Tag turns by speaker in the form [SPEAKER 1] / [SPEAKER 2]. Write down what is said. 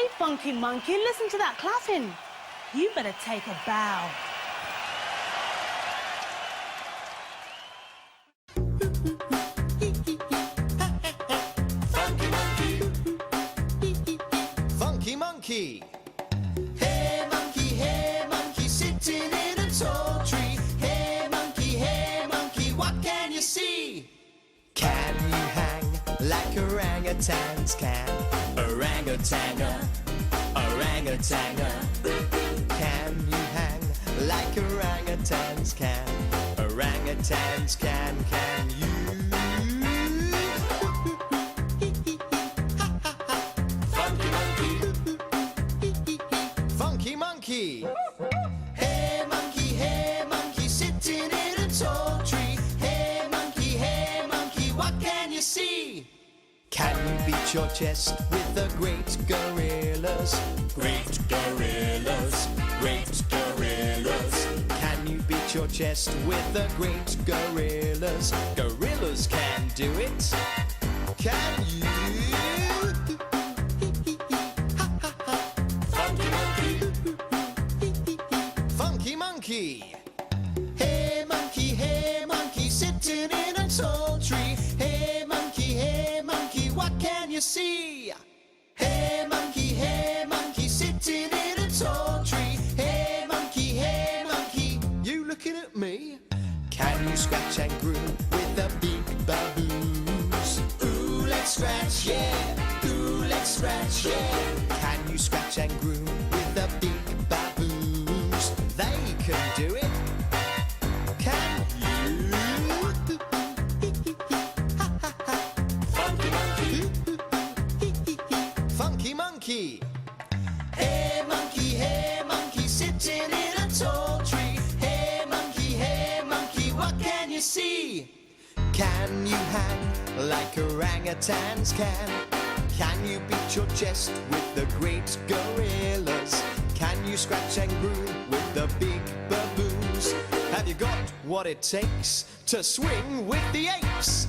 [SPEAKER 1] Hey, Funky Monkey, listen to that clapping. You better take a bow.
[SPEAKER 2] Funky Monkey. Hey monkey, sitting in a tall tree. Hey monkey, what can you see? Can you hang like orangutans can? Orangutanga. Can you hang like orangutans can? Orangutans can you? Funky Monkey. Hey monkey, sitting in a tall tree. Hey monkey, what can you see? Can you beat your chest with the great gorillas? Great gorillas. Can you beat your chest with the great gorillas? Gorillas can do it. Can you? Funky Monkey. Hey monkey, sitting in a tall tree. Hey monkey, what can you see? Hey monkey, sitting in a tall tree. Hey monkey, you looking at me? Can you scratch and groove with the big baboons? Ooh, let's scratch, yeah. Ooh, let's scratch, yeah. Can you scratch and groove with the big baboons? They can do it. Can you? Funky Monkey. Hey monkey, sitting in a tall tree. Hey monkey, what can you see? Can you hang like orangutans can? Can you beat your chest with the great gorillas? Can you scratch and groove with the big baboons? Have you got what it takes to swing with the apes?